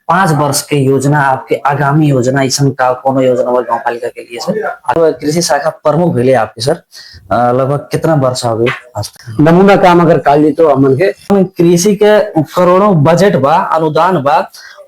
5 वर्ष के योजना आपके आगामी योजना ऐसा का कोनो योजना बा गांव पालिका के लिए सर? आप कृषि शाखा प्रमुख भेले आपके सर, लगभग कितना वर्ष हो गए आज तक? नमूना काम अगर काली तो हमन के कृषि के करोड़ों बजट बा, अनुदान बा,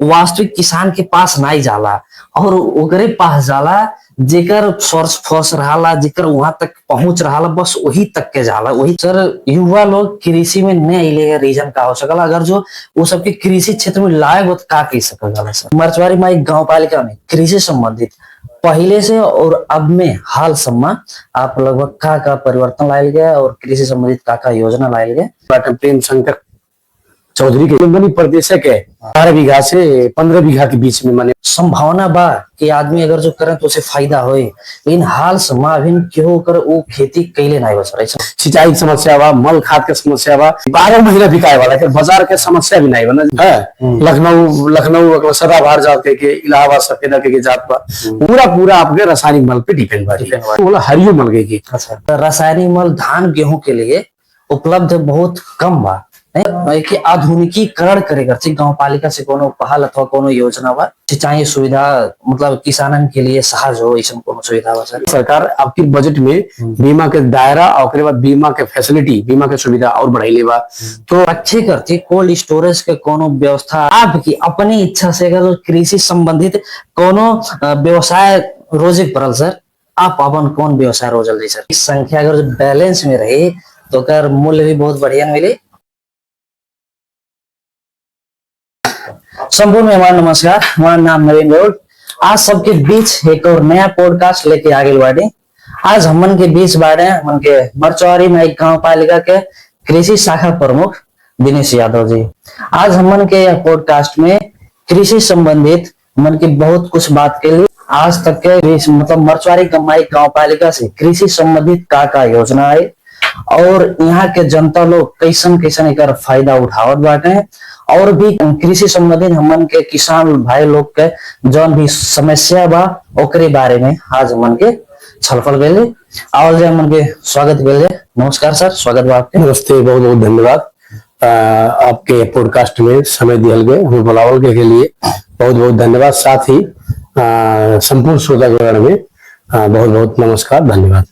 वास्तविक किसान के पास नहीं जाला और ओकरे पास जाला जेकर सोर्स फोर्स रहा, जेकर वहां तक पहुंच रहा, बस वही तक के जाला। वही सर युवा लोग कृषि में नहीं अले रीजन का हो सकला, अगर जो वो सबके कृषि क्षेत्र में लायक हो तो का कह सकल जाला सर? मरचवारी माई गांव पालिका में कृषि संबंधित पहले से और अब में हाल सम्मा आप लगभग का परिवर्तन लायल गया और कृषि संबंधित का योजना लायल गया? प्रेम शंकर चौधरी के लुम्बिनी प्रदेश के 12 बीघा से 15 बीघा के बीच में माने संभावना बा कि आदमी अगर जो करे तो उसे फायदा होए, लेकिन हाल समा अभी क्यों कर वो खेती कैले नहीं बस रही। सिंचाई की समस्या बा, मल खाद के समस्या बा, 12 महीना बिकाए वाला के बाजार के समस्या भी नहीं बना है। लखनऊ सदाबहार जात के इलाहाबाद सफेदा के जात बा, पूरा आपके रासायनिक मल पे डिपेंड बा, हरियो मल गई की। रासायनिक मल धान गेहूं के लिए उपलब्ध बहुत कम बा, कि आधुनिकीकरण करेगा गांव पालिका से कोनो पहल अथवा कोनो योजना बा, सिंचाई सुविधा मतलब किसानन के लिए सहज हो ऐसा कोनो सुविधा बा सर? सरकार आपकी बजट में बीमा के दायरा और बाद बीमा के फैसिलिटी, बीमा के सुविधा और बढ़ाई बा। तो अच्छे करते कोल्ड स्टोरेज के कोनो व्यवस्था आपकी अपनी इच्छा से अगर कृषि संबंधित कोनो व्यवसाय रोजे पड़ल सर, आप अपन कौन व्यवसाय रोजल दे सर? इस संख्या अगर बैलेंस में रहे तो कर मूल्य भी बहुत बढ़िया मिले। संपूर्ण मेहमान नमस्कार, हमारा नाम नवीन गौड़। आज सबके बीच एक और नया पॉडकास्ट लेके आगे बाटे। आज हमन के बीच बाटे हमन के मरचवारी में एक गांव पालिका के कृषि शाखा प्रमुख दिनेश यादव जी। आज हमन के यह पॉडकास्ट में कृषि संबंधित हमन के बहुत कुछ बात के लिए आज तक के मतलब मरचवारी कमाई गांव पालिका से कृषि संबंधित का योजना है और यहाँ के जनता लोग कैसन कैसन एक फायदा उठावत बाटे और भी कृषि संबंधित हमन के किसान भाई लोग के जौन भी समस्या बा ओकरे बारे में आज हमन के छलफल बेले और जे हमन के स्वागत बेले। नमस्कार सर, स्वागत बा आपके। नमस्ते, बहुत बहुत धन्यवाद आपके पॉडकास्ट में समय दिया गए हमें बुलावल के लिए बहुत बहुत धन्यवाद। साथ ही संपूर्ण श्रोतागण में बहुत बहुत नमस्कार, धन्यवाद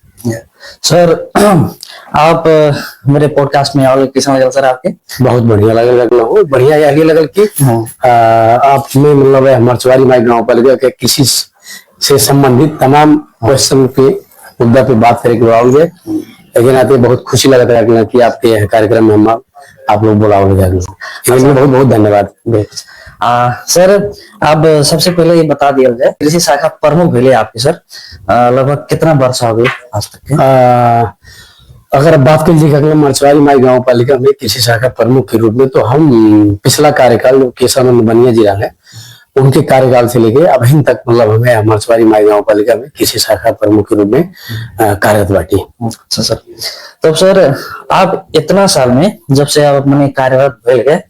सर। आप मेरे पॉडकास्ट में आओगे, कैसा लगा सर आपके? बहुत बढ़िया लगल, बढ़िया ये लगल कि आपने मतलब मरचवारी माई गांव पालिका के कृषि से संबंधित तमाम क्वेश्चन के मुद्दा पे बात करे के आओगे, लेकिन आते बहुत खुशी लगा था कि आपके कार्यक्रम में हम आप लोग बुलाओगे। बहुत बहुत धन्यवाद सर। अब सबसे पहले ये बता दिया जाए कृषि शाखा प्रमुख भेले आपके सर, लगभग कितना वर्ष हो गए आज तक? अगर बात कर लीजिए मरचवारी माई गांव पालिका में कृषि शाखा प्रमुख के रूप में तो हम पिछला कार्यकाल केशवानंद बनिया जी रहे, उनके कार्यकाल से लेके अभी तक मतलब हमें मरचवारी माई गांव पालिका में कृषि शाखा प्रमुख के रूप में कार्यरत बाटी। अच्छा सर, तो सर आप इतना साल में जब से आप अपने कार्यरत भेल गए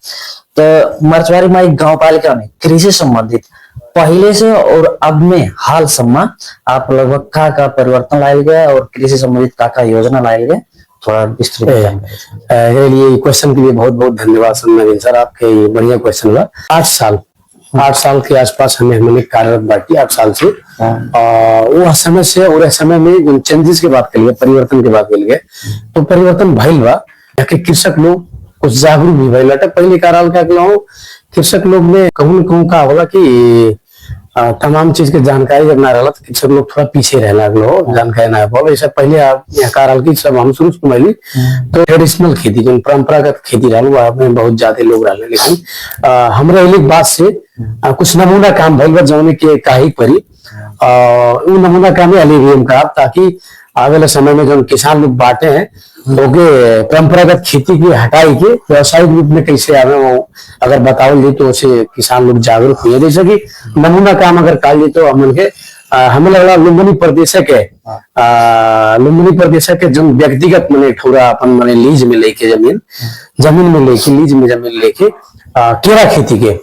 तो मरचवारी माई गांव पालिका में कृषि संबंधित पहले से और अब में हाल सम्मा आप लगभग का परिवर्तन लायल गया और कृषि संबंधित का योजना लायल गया, थोड़ा विस्तृत ये क्वेश्चन के लिए बहुत बहुत धन्यवाद नवीन सर, आपके ये बढ़िया क्वेश्चन हुआ। 8 साल के आसपास हमने कार्यरत बाटी, 8 साल से वो समय से और समय में चेंजेस की बात करिए, परिवर्तन की बात करिए तो परिवर्तन भइल बा। कृषक लोग कुछ जागरूक भी भइल बाटे। पहले काल का कृषक लोग में कहूँ का होला कि तमाम चीज के जानकारी जब ना रहा तो कृषक लोग थोड़ा पीछे रह लगलो, जानकारी ना बोलो। ऐसा पहले आप यहाँ कारल की सब हम शुरू से तो ट्रेडिशनल खेती जो परंपरागत खेती रहा बहुत ज्यादा लोग रहे, लेकिन हमारे एक बात से कुछ नमूना काम भइल बा जौने के काही परी वो नमूना काम है का, ताकि आगे वाले समय में जो किसान लोग बांटे हैं ओके परंपरागत खेती की हटाई के व्यवसायिक रूप में कैसे आवे वो अगर बताओ ली तो उसे किसान लोग जागरूक हुए। जैसे कि नमूना काम अगर काल ली तो हमन के हमें लगा लुम्बिनी प्रदेश के जो व्यक्तिगत मैंने ठोरा अपन मैंने लीज में लेके जमीन लेके केरा खेती के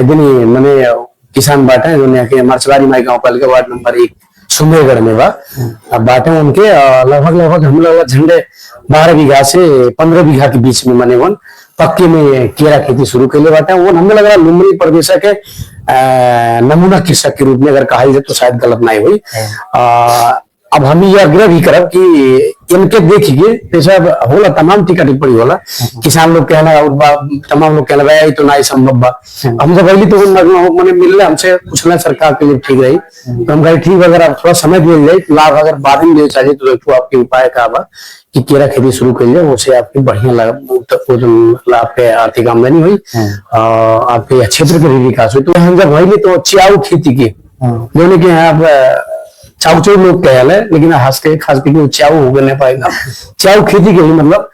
मैंने किसान बांटे जो मरचवारी माई गांव पालिका वार्ड नंबर 1 सुमेरगढ़ में बा बाटे उनके लगभग हम लोग झंडे 12 बीघा से 15 बीघा के बीच में मने वन पक्के में केरा खेती शुरू कैले बाटे। वो हमें लग रहा लुम्बिनी प्रदेश के नमूना कृषक के रूप में अगर कहा जाए तो शायद गलत नहीं हुई। अब हम ये आग्रह भी करब कि इनके देखिए जैसे होला तमाम टीका टिप्पणी होला, किसान लोग कहला और तमाम लोग कहला भाई तो नहीं संभव बा। हम जब पहले तो मैंने मिलने हमसे पूछना सरकार के लिए ठीक रही, तो हम कहे ठीक अगर आप थोड़ा समय दिया जाए लाभ अगर बाद में ले चाहिए तो आपके उपाय का बा कि केरा खेती शुरू कर लिया, उससे आपकी बढ़िया लाभ आपके आर्थिक आमदनी हुई, आपके क्षेत्र के भी विकास हुई। तो हम जब वही तो च्याऊ खेती की जो कि आप चाऊ लोग कहल है, लेकिन हंस के खास करके च्याऊ हो नहीं पाएगा। च्याऊ खेती के लिए मतलब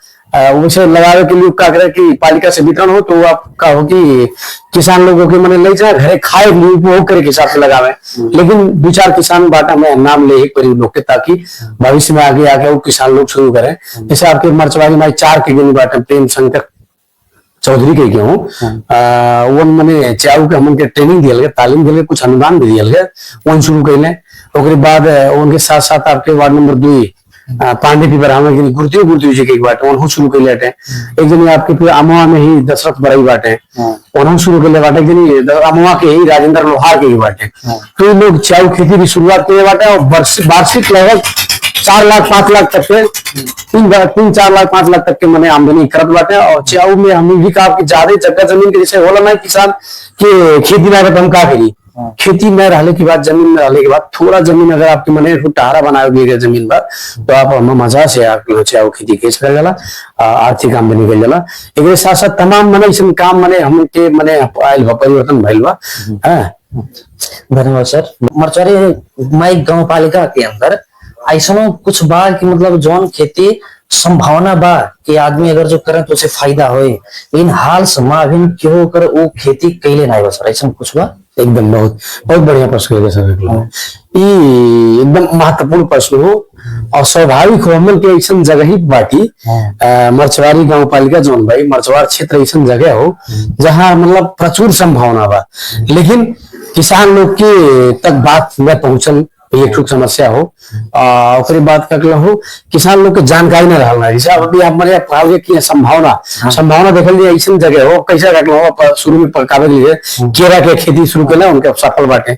उसे लगावे के लिए का करे कि पालिका से वितरण हो तो आप का हो कि किसान लोगों के मैंने ले जाए घरे खाए उपभोग करे के हिसाब से लगावे। लेकिन 2-4 किसान बाटा में नाम ले एक परिवार लोग के, ताकि भविष्य में आगे वो किसान लोग शुरू करें। जैसे आपके मरचवाड़ी में 4 के गिनी बाटा प्रेम शंकर चौधरी के हूँ, वो मैंने च्याऊ के हमन के ट्रेनिंग दिया गया, तालीम दिया, कुछ अनुदान भी दिया गया, वो शुरू कैले। उसके बाद उनके साथ साथ आपके वार्ड नंबर 2 पांडे पी बराबर गुरुदेव जी के एक बाटे उन्होंने शुरू कर लेटे। एक जन आपके पूरे अमवा में ही दशरथ बड़ाई बाटे उन्होंने शुरू कर ले बाटे, एक जन अमवा के ही राजेंद्र लोहार के ही बाटे। तो ये लोग च्याऊ खेती की शुरुआत किए बाटे और वार्षिक लगभग 4 लाख 5 लाख तक के 3-4 लाख 5 लाख तक के मैंने आमदनी करत बाटे। और च्याऊ में हम भी कहा कि ज्यादा जगह जमीन के जैसे होला ना किसान के खेती ना हम का करी, खेती में रहने के बाद जमीन में रहने के बाद थोड़ा जमीन अगर आपके मने टहरा बनाए जमीन पर तो आप मजा से आपकी च्याऊ खेती के कर जाला, आर्थिक आमदनी कर जाला। एक साथ साथ तमाम मने इस काम मने हम के मने आयल परिवर्तन भइल बा। धन्यवाद सर। मरचवारी माई गांव पालिका के अंदर ऐसा कुछ बा कि मतलब जौन खेती संभावना बा कि आदमी अगर जो करे तो उसे फायदा होए, लेकिन हाल समाभिन क्यों कर वो खेती कैले नहीं बा सर, ऐसा कुछ बा? एकदम बहुत बहुत बढ़िया प्रश्न है सर, ये एकदम महत्वपूर्ण प्रश्न हो और स्वाभाविक हो। हमन के ऐसा जगह ही बाटी मरचवारी गांव पालिका जोन भाई मरचवार क्षेत्र ऐसा जगह हो जहाँ मतलब प्रचुर संभावना बा, लेकिन किसान लोग के तक बात न पहुंचल ये एक समस्या हो। और बात कर हो किसान लोग के जानकारी न रहना, जैसे अभी आप मेरे पाओगे कि संभावना देखल जाए ऐसा जगह हो कैसे रखना शुरू में पकावे लिए केरा के खेती शुरू करना उनके सफल बाटे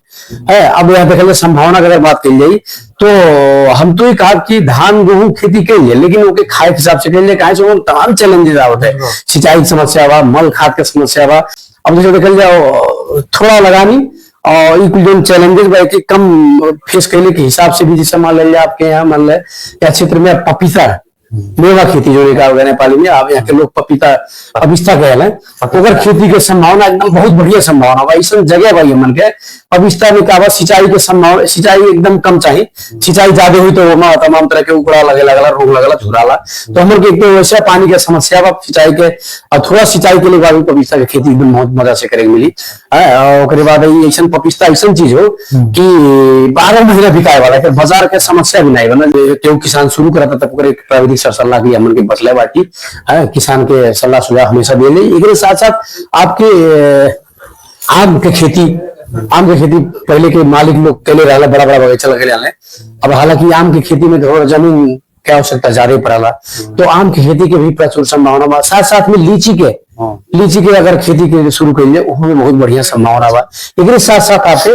है। अब यहाँ देखल संभावना की अगर बात की जाए तो हम तो ये कहा कि धान गेहूं खेती कर लिए, लेकिन उनके खाए के हिसाब से कर लिए कहे तमाम चैलेंजेस आवत है, सिंचाई की समस्या बा, मल खाद की समस्या बा। अब जैसे देखल जाओ थोड़ा लगानी और जो चैलेंजेस भाई कि कम फेस करने के हिसाब से भी, जैसे मान लीजिए आपके यहाँ मान लिया या क्षेत्र में पपीता मेवा खेती जो नेपाली में आप यहाँ के लोग पपीता कहल है, अगर खेती के संभावना एकदम बहुत बढ़िया संभावना भाई ऐसा जगह भाई मन के पपीता में क्या सिंचाई के संभावना, सिंचाई एकदम कम चाहिए, सिंचाई ज्यादा हुई तो तमाम तरह के उकड़ा लगे लगला रोग लगला झुराला, तो हम लोग एक वैसा पानी की समस्या बा सिंचाई के और थोड़ा सिंचाई के लिए बाद पपीता की खेती एकदम बहुत मजा से करे मिली। और बाद ऐसा पपीता ऐसा चीज हो कि 12 महीना बिकाए वाला है, बाजार के समस्या भी नहीं बना। जो किसान शुरू करा था तब प्राविधिक सलाह की हमन के बसले बाटी किसान के सलाह सुझाव हमेशा दे ले। एक साथ साथ आपके आम के खेती पहले के मालिक लोग कैले रहा बड़ा बड़ा बगीचा लगे रहा, अब हालांकि आम की खेती में थोड़ा जमीन की आवश्यकता ज्यादा पड़ाला, तो आम की खेती के भी प्रचुर संभावना, साथ साथ में लीची के अगर खेती के शुरू कर लिए उसमें बहुत बढ़िया संभावना बा। लेकिन साथ साथ आपसे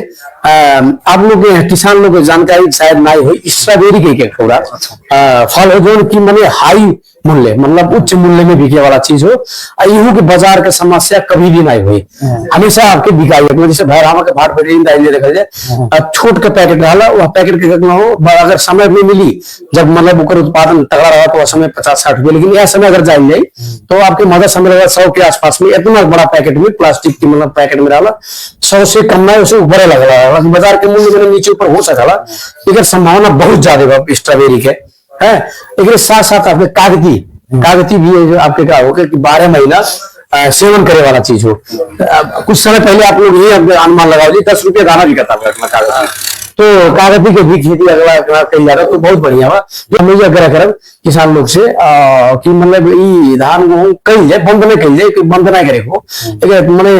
आप लोग किसान लोग जानकारी शायद नहीं हुई स्ट्रॉबेरी के थोड़ा फल हो जो कि मैंने हाई मूल्य मतलब उच्च मूल्य में बिके वाला चीज हो, इहू के बाजार के समस्या कभी भी नहीं हुई, हमेशा आपके बिकाई है। जैसे भैरामा के भाट देखा जाए छोट के पैकेट रहा वह पैकेट के हो अगर समय में मिली जब मतलब उत्पादन तगड़ा रहा तो समय 50-60 रुपये, लेकिन यह समय अगर जाए तो आपके मदद समय रहेगा 100 के आसपास में, इतना बड़ा पैकेट में प्लास्टिक की मतलब पैकेट में रहा 100 से कम में उसे ऊपर लग रहा है, बाजार के मूल्य में नीचे ऊपर हो सकता, लेकिन संभावना बहुत ज्यादा स्ट्रॉबेरी के है। लेकिन साथ साथ आपके कागती भी आपके क्या हो कि 12 महीना सेवन करे वाला चीज हो। कुछ समय पहले आप लोग ये अनुमान लगाओ 10 रुपये दाना भी करता है कागती, तो कागती के भी खेती अगला अगला कही जा रहा तो बहुत बढ़िया बा। जो मुझे अगर करब किसान लोग से कि मतलब ई धान गेहूं कही जाए बंद नहीं कही जाए कि बंद ना करे को मैंने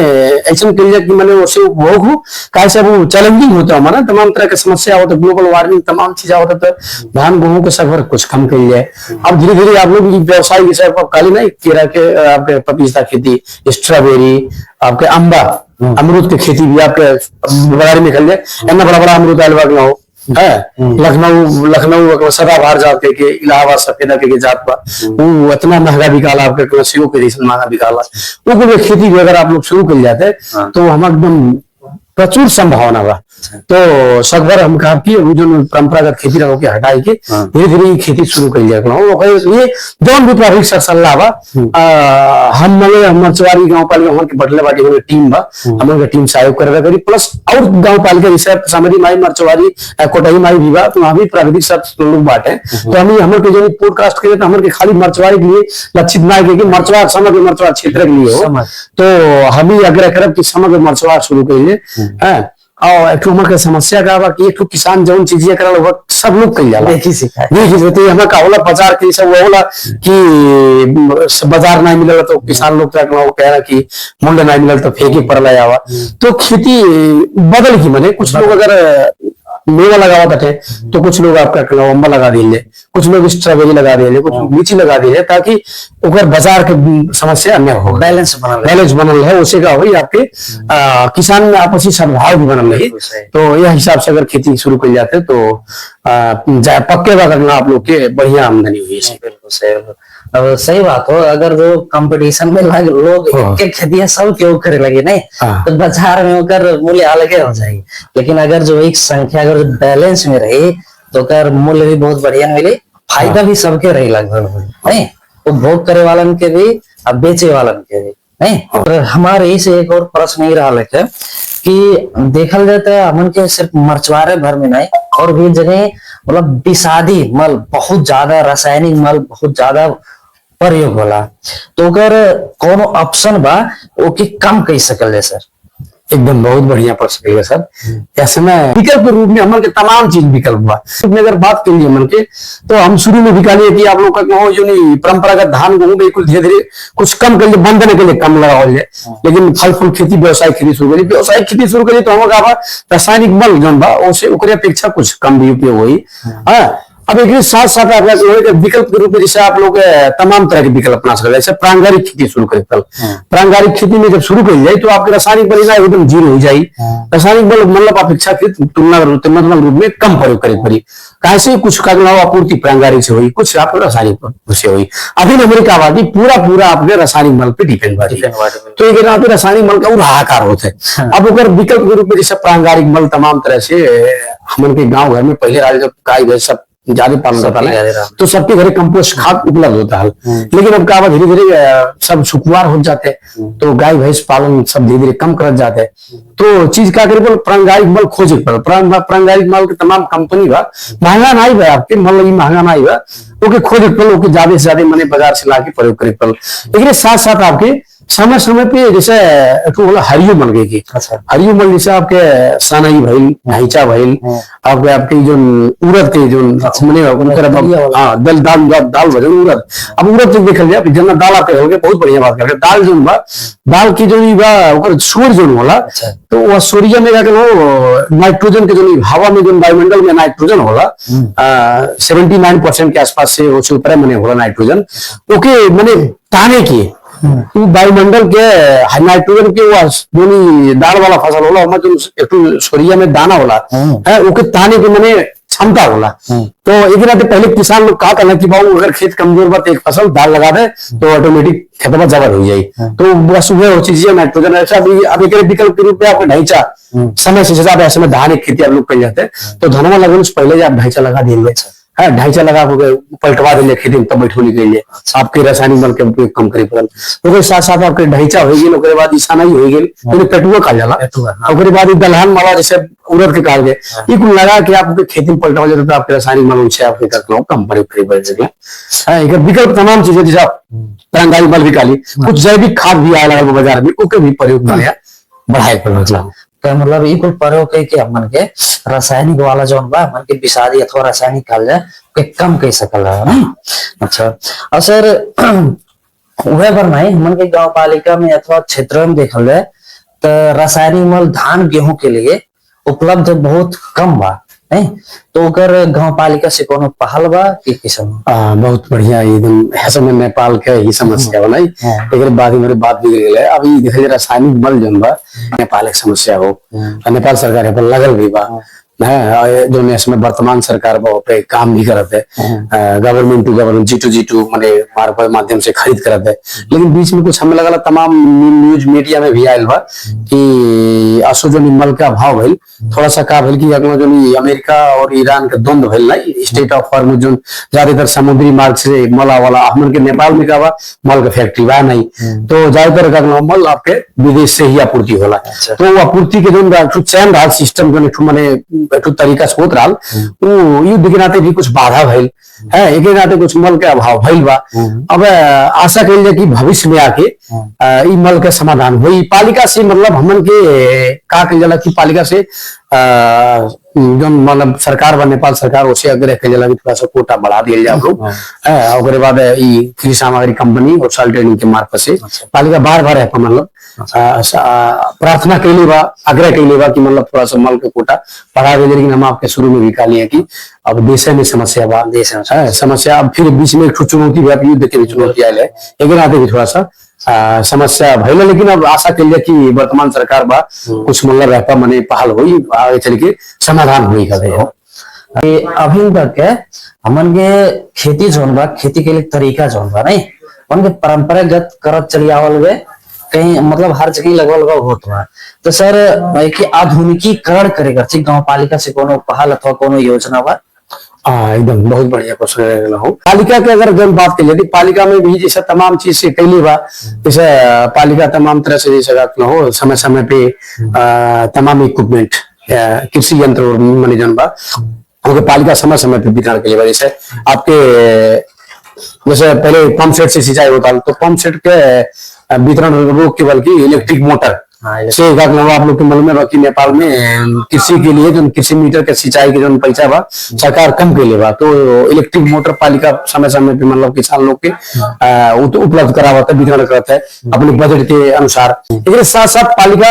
ऐसा कही जाए कि मैंने उससे उपभोग हो कैसे वो चैलेंजिंग होता है हमारा तमाम तरह की समस्या होता है ग्लोबल वार्मिंग तमाम चीजें होता तो धान गेहूं के सफर कुछ कम कही जाए। अब धीरे धीरे आप लोग व्यवसाय विषय पर काली नहीं केरा के आपके पपीता खेती स्ट्रॉबेरी आपके अम्बा अमरूद की खेती भी आपके बाजार में निकल जाए इतना बड़ा बड़ा अमरूद आयल बाग ना हो है लखनऊ लखनऊ सदाबहार जात के इलाहाबाद सफेदा के जात पर वो इतना महंगा बिकाला आपके सेव के जैसे महंगा बिकाला वो खेती भी अगर आप लोग शुरू कर जाते तो हम एकदम प्रचुर संभावना बा। तो सब बार हम कहा कि जो परंपरागत खेती रहो के हटाई के धीरे धीरे खेती शुरू कर लिया ये जौन भी प्राथमिक सलाह बा हम मले मरचवारी गांव पालिका हमन के बदले बाटी हमन टीम बा हमन के टीम सहयोग करबे करी प्लस और गांव पालिका जैसे सामरी माई मरचवारी कोटही माई भी बा तो वहां भी प्राकृतिक सब लोग बाटे तो हम हमन के जो पॉडकास्ट करे तो हमन के खाली मरचवारी के लिए लक्षित ना है कि मरचवा समग्र मरचवा क्षेत्र के लिए हो तो हम ही आग्रह करब कि समग्र मरचवा शुरू करिए है और एक के समस्या का बा कि एक किसान जौन चीजें करल वो सब लोग कइल जाला देखी तो हमरा का होला बाजार के सब वो होला कि बाजार नहीं मिलल तो किसान लोग तक कह रहा कि मूल्य नहीं मिलल तो फेंके पड़ला आवा तो खेती बदल की माने कुछ लोग अगर मेवा लगावा बैठे तो कुछ लोग आपका अम्बा लगा दिए कुछ लोग स्ट्रॉबेरी लगा दिए कुछ लीची लगा दिए ताकि ओकर बाजार के समस्या न हो बैलेंस बनल है उसे का होई आपके किसान में आपसी सद्भाव भी बनल रही तो यह हिसाब से अगर खेती शुरू कर जाते तो पक्के बात आप लोग के बढ़िया आमदनी हुई है। बिल्कुल सही अब सही बात हो अगर जो कंपटीशन में लोग के खेती सब क्यों करे लगे नहीं तो बाजार में होकर मूल्य अलग हो जाएगी लेकिन अगर जो एक संख्या अगर बैलेंस में रही तो कर मूल्य भी बहुत बढ़िया मिले फायदा भी सबके रही लगभग नहीं उपभोग करे वालन के भी अब बेचे वालन के भी नहीं। और हमारे इसे एक और प्रश्न ही रहा है कि देखल जाता है हमन के सिर्फ मरचवारे भर में नहीं और भी जगह मतलब विषादी मल बहुत ज्यादा रासायनिक मल बहुत ज्यादा प्रयोग होला तो अगर कोनो ऑप्शन बा ओके कम कही सकल है सर। एकदम बहुत बढ़िया प्रश्न है सर। ऐसे में विकल्प रूप में हमारे तमाम चीज विकल्प बा अगर बात करिए मन के तो हम शुरू में निकालिए कि आप लोग का जो नहीं परंपरागत धान गेहूं बिल्कुल धीरे धीरे कुछ कम कर लिए बंद के लिए कम लगाओ जाए लेकिन फल फूल खेती व्यवसायिक खेती शुरू करिए व्यवसायिक खेती शुरू करिए तो हमारा रासायनिक मल जो बा उसे अपेक्षा कुछ कम भी उपयोग हुई है। अब एक साथ साथ विकल्प के रूप में जैसे आप लोग तमाम तरह के विकल्प अपना सकते जैसे प्रांगारिक खेती शुरू करें कल प्रांगारिक खेती में जब शुरू कर जाए तो आपके रासायनिक बल एकदम जीरो हो जाए रासायनिक बल मतलब अपेक्षाकृत तुलनात्मक रूप में कम प्रयोग करे पड़ी कैसे कुछ का आपूर्ति प्रांगारिक से हुई कुछ आपको रासायनिक से हुई। अभी अमेरिका आबादी पूरा आपके रासायनिक मल पे डिपेंड बाटी तो एक रासायनिक मल का हाहाकार होता है। अब अगर विकल्प के रूप में जैसे प्रांगारिक मल तमाम तरह से हमारे के गाँव घर में पहले जब गाय भैंस सब ज्यादा पालन होता है तो सबके घरे कंपोस्ट खाद उपलब्ध होता है लेकिन अब क्या धीरे धीरे सब सुखवार हो जाते हैं तो गाय भैंस पालन सब धीरे धीरे कम कर जाते हैं तो चीज क्या करे प्रांगारिक मल खोजे पर प्रांगारिक मल के तमाम कंपनी बा महंगा नहीं बा आपके मल महंगा नहीं बा ओके खोजे पर ओके ज्यादा से ज्यादा मैंने बाजार से लाके प्रयोग करे पर लेकिन साथ साथ आपके समय समय पे जैसे हरियो मल गई की हरियो मल जैसे आपके सनई भइल ढाइचा भइल आपके जो उड़द के जो दल दाल दाल भजन उड़द अब उड़द जब देखल जाए जना दाल आपके हो गए बहुत बढ़िया बात करके दाल जो बा दाल की जो बा सूर्य जो होला तो वह सूर्य में नाइट्रोजन के जो हवा में जो वायुमंडल में नाइट्रोजन होला 79% के आसपास से ऊपर मैंने होला नाइट्रोजन ओके मैंने ताने की वायुमंडल के नाइट्रोजन के वो दाल वाला फसल होला जो सूर्य में दाना होला ओके ताने के मैंने क्षमता होला तो एक रात पहले किसान लोग कहा था कि बाबू अगर खेत कमजोर बा तो एक फसल दाल लगा दे तो ऑटोमेटिक खेतवा जबर हो जाए तो बस वो चीज नाइट्रोजन ऐसा भी अब एक विकल्प के रूप में आपको ढांचा समय से ज्यादा ऐसे में धान की खेती आप लोग कर जाते हैं तो धनवा लगने से पहले आप ढांचा लगा देंगे ढांचा लगा पलटवा देंगे खेती में तब बैठोली के लिए आपके रासायनिक मल के उपयोग कम करे पड़ल तो साथ साथ आपके ढांचा हो गई बाद ईसाना ही हो गई पेटुआ खा जाला बाद दलहन माला जैसे उड़द के काल गए ये कुल लगा के आपके खेती में पलटवा जाते तो आपके रासायनिक मल उनसे आपके कम प्रयोग करे पड़ सके विकल्प तमाम चीजें जैसे प्रांगारिक मल भी काली कुछ जैविक खाद भी आया लगा बाजार में ओके भी प्रयोग किया बढ़ाए पर मतलब का मतलब ई कुल प्रयोग कई के हमन के रासायनिक वाला जौन बा हमन के विषादी अथवा रासायनिक कहल जाए के कम कई सकल है नहीं। अच्छा और सर वह पर नहीं हमन के गांव पालिका में अथवा क्षेत्र में देखल जाए तो रासायनिक मल धान गेहूं के लिए उपलब्ध बहुत कम बा नहीं। तो अगर गांव पालिका से कोनो पहल बा कि किस्म बहुत बढ़िया एकदम ऐसे में नेपाल के ही समस्या बनाई एक बाद मेरे बात भी गई अभी देखा रासायनिक मल जन बा नेपाल एक समस्या हो नेपाल सरकार पर लगल भी बा है जो इसमें वर्तमान सरकार पे काम भी करते है गवर्नमेंट टू गवर्नमेंट G2G2 माने माध्यम से खरीद करते है। लेकिन बीच में कुछ हमें लगा तमाम न्यूज मीडिया में भी आयल बा कि असो जो मल का अभाव भइल थोड़ा सा का भइल कि अगला जो अमेरिका और ईरान के द्वंद्व भइल नहीं स्टेट ऑफ हॉर्मुज जो ज्यादातर समुद्री मार्ग से मला वाला हमन के नेपाल में का बा मल का फैक्ट्री बा नहीं तो ज्यादातर का मल आपके विदेश से ही आपूर्ति होला। तो आपूर्ति के जो चैन रहा सिस्टम जो माने तरीका से होत रहा वो युद्ध के नाते भी कुछ बाधा भइल है एक नाते कुछ मल के अभाव भइल बा। अब आशा कइल जाए कि भविष्य में आके ई मल के समाधान होई पालिका से मतलब हमन के का कइल जाला कि पालिका से जो मतलब सरकार व नेपाल सरकार उसे अगर कइल जाला कि थोड़ा सा कोटा बढ़ा दिया जाए लोग ओकरे बाद ई कृषि सामग्री कंपनी और साल ट्रेडिंग के मार्फत से पालिका बार-बार है मतलब प्रार्थना कैली बा आग्रह कैली बा कि मतलब थोड़ा सा मल के कोटा बढ़ा दे। लेकिन हम आपके शुरू में भी कहा लिया कि अब देश में समस्या बा देश में समस्या अब फिर बीच में एक चुनौती भी युद्ध के चुनौती आयल है एक आते भी थोड़ा सा समस्या भइल। लेकिन अब आशा कैलिए कि वर्तमान सरकार बा कुछ मतलब रहता मने पहल हुई आगे चल के समाधान हुई करे अभी तक के हमन के खेती जोन बा खेती के लिए तरीका जोन बा नहीं उनके परंपरागत करत चली आवल गए कहीं मतलब हर जगह लगभग होत बा। तो सर कि आधुनिकीकरण करेगा गांव पालिका से कोनो पहल अथवा कोनो योजना बा एकदम बहुत बढ़िया क्वेश्चन हो। पालिका के अगर जब बात करिए यदि पालिका में भी जैसे तमाम चीज से कैली बा जैसे पालिका तमाम तरह से जैसे हो समय समय पे तमाम इक्विपमेंट कृषि यंत्र मनी जन बा पालिका समय समय पे वितरण के लिए जैसे आपके जैसे पहले पंप सेट से सिंचाई होता तो पंप सेट के वितरण रोक के बल्कि इलेक्ट्रिक मोटर से आप लोग के मालूम है कि नेपाल में कृषि के लिए जो कृषि मीटर के सिंचाई के जो पैसा बा सरकार कम के लिए बा तो इलेक्ट्रिक मोटर पालिका समय समय पे मतलब किसान लोग के उपलब्ध करावता है वितरण करता है अपने बजट के अनुसार। लेकिन साथ साथ पालिका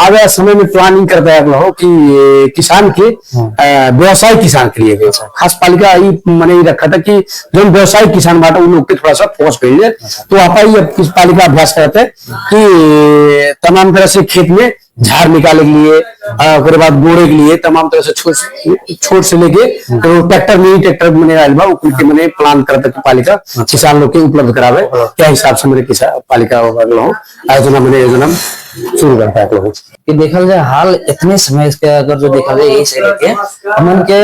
आगे समय में प्लानिंग करता है कि किसान के व्यवसाय किसान के लिए खास पालिका मैंने रखा था कि जो व्यवसायिक किसान बाटा उन लोग के थोड़ा सा फोर्स भेजे तो आप पालिका अभ्यास करते हैं कि तमाम तरह से खेत में झाड़ निकालने के लिए उसके बाद गोड़े के लिए तमाम तरह से छोट से लेके तो ट्रैक्टर मिनी ट्रैक्टर मैंने प्लान करता है पालिका किसान लोग के उपलब्ध करावे क्या हिसाब से मेरे किसान पालिका आयोजना मैंने योजना शुरू करता है लोग कि देखल जाए हाल इतने समय के अगर जो देखा जाए यही से लेके हमन के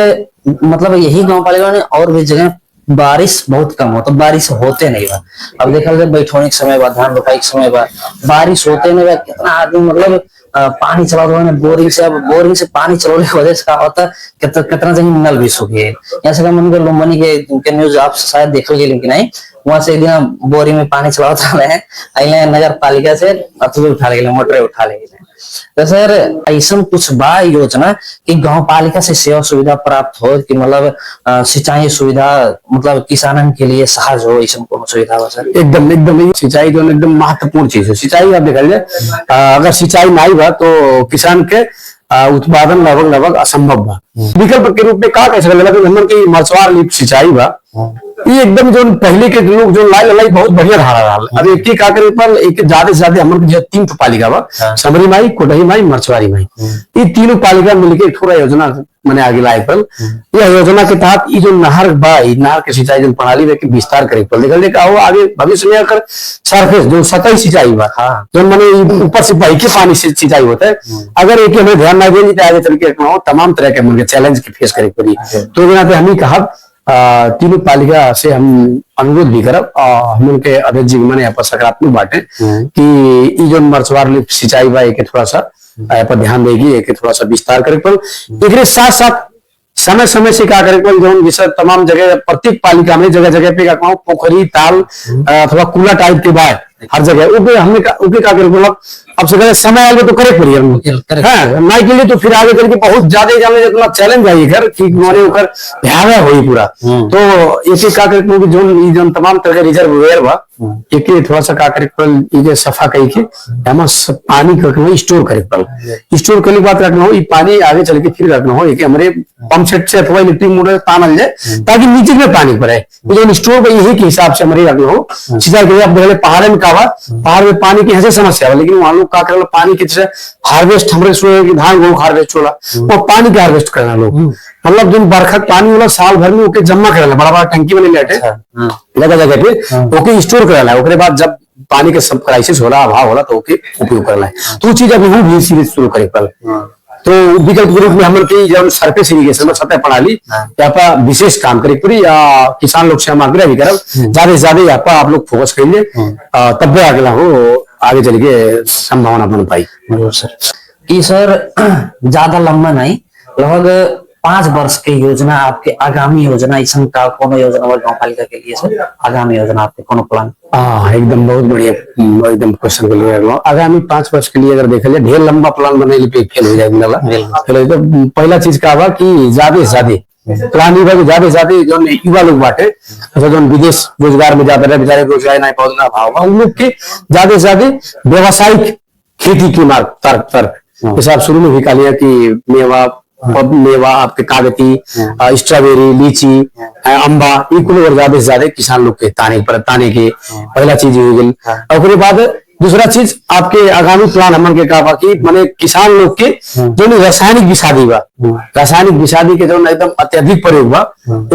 मतलब यही गांव पालिका ने और भी जगह बारिश बहुत कम हो तो बारिश होते नहीं बा। अब देखा जाए बैठोने के समय बा धान रोपाई के समय बा बारिश होते नहीं बा कितना आदमी मतलब पानी चला रहा है बोरिंग से पानी चलाने की वजह से क्या होता है कितना जगह नल भी सूख गए ऐसे मन के लुम्बनी के न्यूज आप शायद देखल गए लेकिन नहीं वहां से एक दिन बोरिंग में पानी चला रहे हैं नगर पालिका से अथवा उठा ले मोटर उठा ले। तो सर ऐसा कुछ बा योजना कि गांव पालिका से सेवा सुविधा प्राप्त हो कि मतलब सिंचाई सुविधा मतलब किसानन के लिए सहज हो ऐसा कोनो सुविधा हो सर? एकदम एकदम सिंचाई जो एकदम महत्वपूर्ण चीज है। सिंचाई आप देखा जाए अगर सिंचाई नहीं बा तो किसान के उत्पादन लगभग असंभव बा। विकल्प के रूप में का कह सकते मछुआर लिप सिंचाई बा ये एकदम जो पहले के लोग जो लाई बहुत बढ़िया धारा रहा। अब एक का करे पर एक ज्यादा से ज्यादा हम जो 3 पालिका बा समरी माई कोटही माई मछुआरी माई ये तीनों पालिका मिलकर थोड़ा योजना मैंने आगे लाए पर यह योजना के तहत ये जो नहर बा नहर के सिंचाई जो प्रणाली में विस्तार करे पर निकल देखा हो आगे भविष्य में अगर सरफेस जो सतही सिंचाई बा जो मैंने ऊपर से बही के पानी से सिंचाई होता है अगर एक हमें ध्यान ना दें तो आगे चल के तमाम तरह के चैलेंज के फेस करे पड़ी। तो यहाँ पे हम ही कहा तीनों पालिका से हम अनुरोध भी करब हम उनके अध्यक्ष जी मैंने यहाँ पर सकारात्मक बाटे कि जो मछुआर सिंचाई बा एक थोड़ा सा यहाँ पर ध्यान देगी एक थोड़ा सा विस्तार करे पर एक साथ साथ समय समय से क्या करे पर जो जैसे तमाम जगह प्रत्येक पालिका में जगह जगह पे क्या पोखरी ताल अथवा कूला टाइप के बाद हर जगह ओके हमने ओके का करे बोला अब से कहे समय आगे तो करे पड़ी हम correct. हाँ ना के लिए तो फिर आगे करके बहुत ज्यादा जाने जितना चैलेंज आई घर कि हमारे ऊपर भयावह हुई पूरा तो एक एक का करके वो जो तमाम तरह के रिजर्वेयर बा एक थोड़ा सा का करे पड़ल ये सफा कही के हम पानी रखना स्टोर करे पड़ल स्टोर करने के बाद रखना हो ये पानी आगे चल के फिर रखना हो एक हमारे पंप सेट से अथवा इलेक्ट्रिक मोटर तानल जाए ताकि नीचे में पानी पड़े जो स्टोर पर यही के हिसाब से हमारे रखना हो सीधा के अब पहले पहाड़ में कहा पहाड़ में पानी की ऐसे समस्या है लेकिन वहां लोग का कर पानी की हार्वेस्ट हमारे धान गेहूं हार्वेस्ट होला वो पानी के हार्वेस्ट करना लोग मतलब जो बरखा पानी होला साल भर में ओके जमा करना बड़ा बड़ा टंकी बने लेटे जगह जगह पे ओके स्टोर करना ओकरे बाद जब पानी के सब क्राइसिस होला अभाव होला तो ओके उपयोग करना है तो वो चीज अभी हम भी सीरीज शुरू करे पड़े तो विकल्प के रूप में हम की जब सरफेस इरिगेशन में सतह प्रणाली यहाँ पर विशेष काम करे पूरी या किसान लोग से हम आग्रह भी करब ज्यादा से ज्यादा यहाँ पर आप लोग फोकस करिए तब अगला हो आगे चल के संभावना बन पाई सर कि सर ज्यादा लंबा नहीं लगभग 5 वर्ष की योजना आपके आगामी योजना ऐसा का कोनो योजना गाँव पालिका के लिए सर आगामी योजना आपके कोनो प्लान एकदम बहुत बढ़िया एकदम क्वेश्चन को लिए आगामी 5 वर्ष के लिए अगर देखा जाए ढेर लंबा प्लान बनाने पे फेल हो जाएगा तो पहला चीज का हुआ कि ज्यादा से ज्यादा प्लान ये ज्यादा से ज्यादा जो युवा लोग बांटे जो विदेश रोजगार में जाते रहे बेचारे रोजगार नहीं पहुंचना भाव उन लोग के ज्यादा से ज्यादा व्यवसायिक खेती की मार्ग तरफ जैसे आप शुरू में भी कहा लिया कि मेवा आपके कागती स्ट्रॉबेरी लीची अम्बा ये कुल और ज्यादा से ज्यादा किसान लोग के ताने के पहला चीज हो गई और उसके बाद दूसरा चीज आपके आगामी प्लान हमन के कहा कि माने किसान लोग के जो रासायनिक विषादी बा रासायनिक विषादी के जो एकदम अत्यधिक प्रयोग बा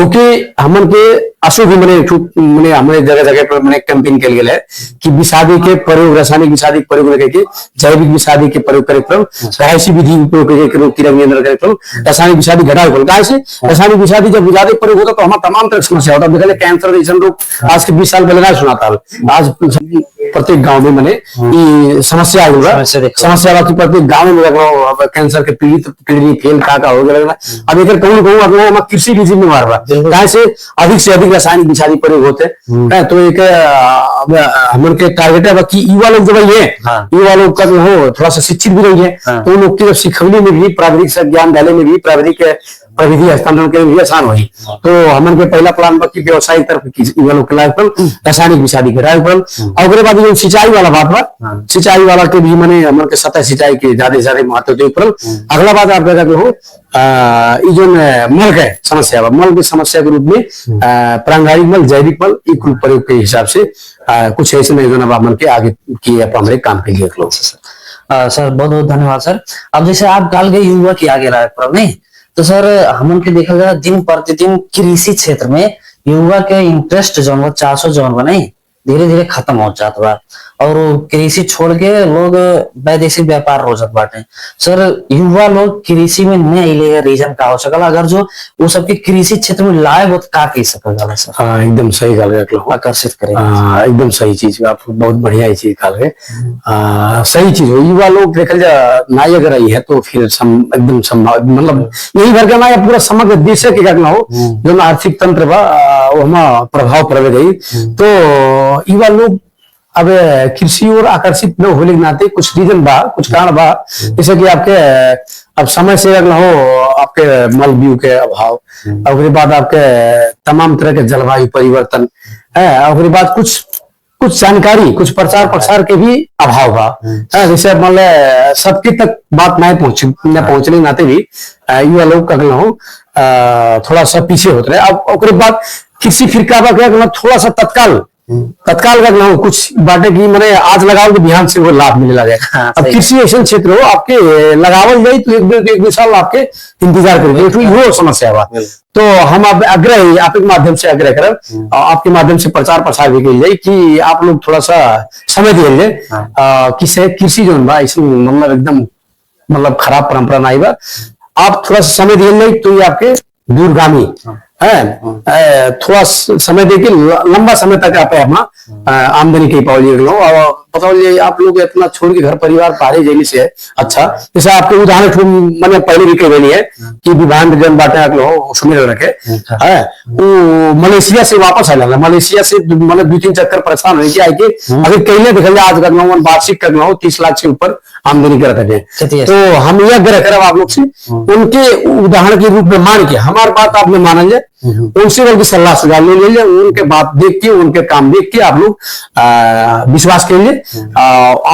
ओके हमन के अशुभ मैंने हमारे जगह जगह पर मैंने कैंपेन के लिए कि विषादी के प्रयोग रासायनिक विषादी प्रयोग करके जैविक विषादी के प्रयोग करे रहायशी विधि उपयोग करके कीड़ा नियंत्रण करे रासायनिक विषादी घटाओ से रासायनिक विषादी जब ज्यादा प्रयोग होता तो हमारा तमाम तरह की समस्या होता देखा कैंसर जैसे लोग आज के 20 साल पहले ना सुनाता आज प्रत्येक गांव में मैंने समस्या समस्या की प्रत्येक गांव में कैंसर के पीड़ित फेल का हो गया अब एक कहूँ कहूँ अपना कृषि भी जिम्मेवार बा जहाँ से अधिक रासायनिक विषादी प्रयोग होते हैं तो एक हम के टारगेट है कि युवा लोग जब ये युवा लोग का जो हो थोड़ा सा शिक्षित भी रही है तो उन लोग की जब सिखवनी में भी प्राविधिक ज्ञान डाले में भी प्राविधिक प्रविधि हस्तांतरण के लिए आसान हुई तो हमन के पहला प्लान बाकी व्यवसायिक तरफ युवा लोग के रासायनिक विषादी घटाए पर और उसके बाद जो सिंचाई वाला बात बा सिंचाई वाला के भी मैंने हमन के सतह सिंचाई के ज्यादा महत्व दे पर अगला बात आप जगह हो जो मल के समस्या बा मल की समस्या के रूप में प्रांगारिक मल जैविक मल कुल प्रयोग के हिसाब से कुछ ऐसे योजना हमन के आगे की हमारे काम के लिए सर बहुत बहुत धन्यवाद सर। अब जैसे आप काल गए युवा की आगे रहा पर नहीं तो सर हमन के देखा गया दिन प्रतिदिन कृषि क्षेत्र में युवा के इंटरेस्ट जो 400 जो बने धीरे धीरे खत्म हो जाता बा और कृषि छोड़ के लोग वैदेशिक व्यापार रोजत बाटे सर युवा लोग कृषि में नहीं आइले रीजन का हो सकल अगर जो वो सबके कृषि क्षेत्र में लाए हो तो का कह सकल सर। हाँ एकदम सही गल आकर्षित करे एकदम सही चीज आप बहुत बढ़िया चीज कह रहे सही चीज हो युवा लोग देखल जा नाई अगर आई है तो फिर एकदम संभाव मतलब यही भर के ना पूरा समग्र देश के करना हो जो आर्थिक तंत्र बा वो हम प्रभाव पड़ गई तो युवा लोग अब कृषि और आकर्षित न होने के नाते कुछ रीजन बा कुछ कारण बा जैसे कि आपके अब समय से अगर हो आपके मल बीज के अभाव और उसके बाद आपके तमाम तरह के जलवायु परिवर्तन है और उसके बाद कुछ जानकारी कुछ प्रचार प्रसार के भी अभाव बा जैसे मान ले सबके तक बात नहीं पहुंचने के नाते भी युवा लोग अगर हो थोड़ा सा पीछे होते रहे अब उसके बाद कृषि फिर क्या थोड़ा सा तत्काल करना हो कुछ बाटे की मैंने आज लगाओ तो बिहान से वो लाभ मिलने लगे। अब कृषि ऐसा क्षेत्र हो आपके लगावल जाए तो एक दो साल आपके इंतजार करेंगे तो वो समस्या हुआ तो हम आप आग्रह आपके माध्यम से आग्रह करें आपके माध्यम से प्रचार प्रसार भी कही जाए कि आप लोग थोड़ा सा समय दिए कि कृषि जो ऐसा मतलब एकदम मतलब खराब परंपरा नहीं बा आप थोड़ा सा समय दिए तो ये आपके दूरगामी है थोड़ा समय देके लंबा समय तक आप आमदनी की पाओ और बताओ आप लोग इतना छोड़ के घर परिवार पारे जैसे से है। अच्छा जैसे आपके उदाहरण मैंने पहले भी कही है कि विभान जन बाटे आप लोग सुमिर रखे है वो मलेशिया से वापस आया मलेशिया से मतलब 2-3 चक्कर परेशान हो आए कि अगर कहीं देखा जाए आज का वार्षिक का 30 लाख से ऊपर आमदनी कर सके तो हम यह ग्रह करब आप लोग से उनके उदाहरण के रूप में मान के हमारी बात आपने माना जाए उनसे बल्कि सलाह सुझाव ले लीजिए उनके बात देख के उनके काम देख के आप लोग विश्वास कर लिए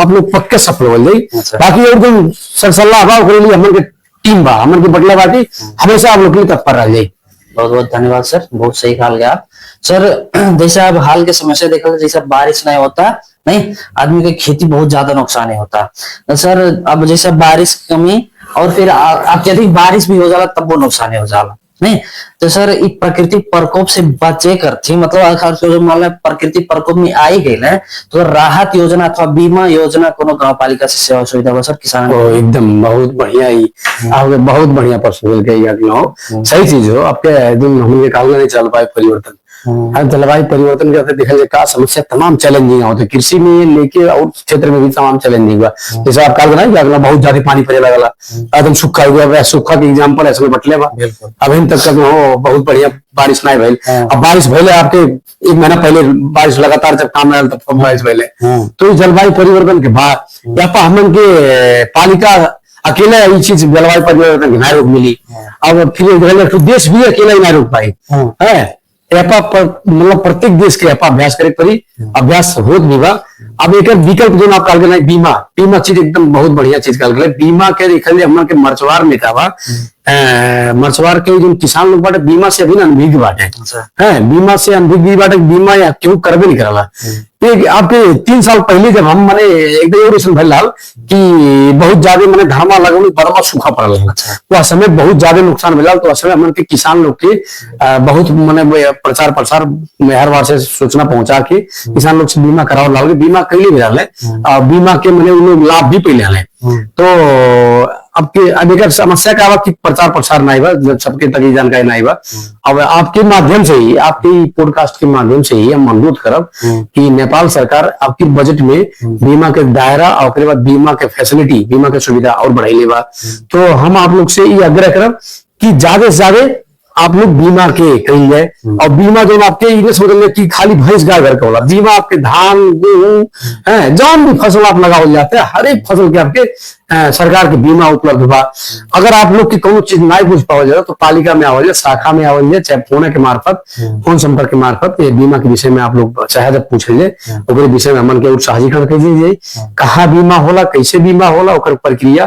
आप लोग पक्के सफल हो जाए। बाकी एकदम सलाह अभाव कर लिए हमन के टीम बा हमन के बटला बाटी हमेशा आप लोग के लिए तत्पर रह जाए। बहुत बहुत धन्यवाद सर, बहुत सही कहा गया आप सर। जैसे अब हाल के समस्या देखा जैसे बारिश नहीं होता नहीं आदमी की खेती बहुत ज्यादा नुकसान ही होता सर। अब जैसे बारिश कमी और फिर अत्यधिक बारिश भी हो जाला तब वो नुकसान हो जाला नहीं तो सर इस प्राकृतिक प्रकोप से बचे कर थी मतलब मान लो प्राकृतिक प्रकोप में आई गई है तो राहत योजना अथवा बीमा योजना कोनो गांव पालिका से सेवा सुविधा हो सर किसान एकदम बहुत बढ़िया ही आपके बहुत बढ़िया प्रश्न सही चीज हो आपके हम काल नहीं चल पाए परिवर्तन जलवायु परिवर्तन के देखा जाए का समस्या तमाम चैलेंजिंग होते कृषि में लेके और क्षेत्र में भी तमाम चैलेंजिंग हुआ जैसे आप काल बनाए अगला बहुत ज्यादा पानी पड़े लगा एकदम सूखा हुआ सूखा के एग्जाम्पल ऐसे बटले बा अभी तक हो बहुत बढ़िया बारिश नहीं भइल अब बारिश भइले आपके 1 महीना पहले बारिश लगातार जब काम आयल तब बारिश भइले तो जलवायु परिवर्तन के बाद यहाँ हमन के पालिका अकेला ये चीज जलवायु परिवर्तन की नहीं रोक मिली अब फिर देश भी अकेला ही नहीं रोक पाई है मतलब प्रत्येक देश के अभ्यास करे पड़ी अभ्यास होत भी बा। अब एक विकल्प जो आप काल गए बीमा बीमा चीज एकदम बहुत बढ़िया चीज काल गए बीमा के देखल हमन के मर्चवार में का बा मर्चवार के जो किसान लोग बाटे बीमा से अभी अनभिज्ञ बाटे है बीमा से अनभिज्ञ बाटे बीमा या क्यों करबे नहीं करला आपके 3 साल पहले जब हम मैंने एकदम भैलाल कि बहुत ज्यादा मैंने धर्मा लगन बर्मा सूखा पड़ल तो समय बहुत ज्यादा नुकसान मिला तो समय हमन के किसान लोग के बहुत मैंने प्रचार प्रसार हर बार से सूचना पहुंचा के किसान लोग से बीमा कराओ लाओगे बीमा कैले भी डाले बीमा के मैंने उन लोग लाभ भी पहले आले तो अब एक समस्या का कि प्रचार प्रसार नहीं हुआ जब सबके तक जानकारी नहीं हुआ अब आपके माध्यम से ही आपके पॉडकास्ट के माध्यम से ही हम अनुरोध करब कि नेपाल सरकार आपकी बजट में बीमा के दायरा और बाद बीमा के फैसिलिटी बीमा के सुविधा और बढ़ाई बा तो हम आप लोग से ये आग्रह करब कि ज्यादा से ज्यादा आप लोग बीमा के कही जाए और बीमा जो आपके ये समझ कि खाली भैंस गाय घर का होला बीमा आपके धान गेहूं है जौन भी फसल आप लगाओ जाते हैं हर एक फसल के आपके सरकार के बीमा उपलब्ध बा। अगर आप लोग की कोनो चीज नहीं पूछ पाओ जाए तो पालिका में आवल शाखा में आवल जाए चाहे फोन के मार्फत फोन संपर्क के मार्फत बीमा के विषय में आप लोग चाहे जब पूछे ओकरे विषय में हमन के उत्साहीकरण कर दीजिए कहाँ बीमा होला कैसे बीमा होला ओकर प्रक्रिया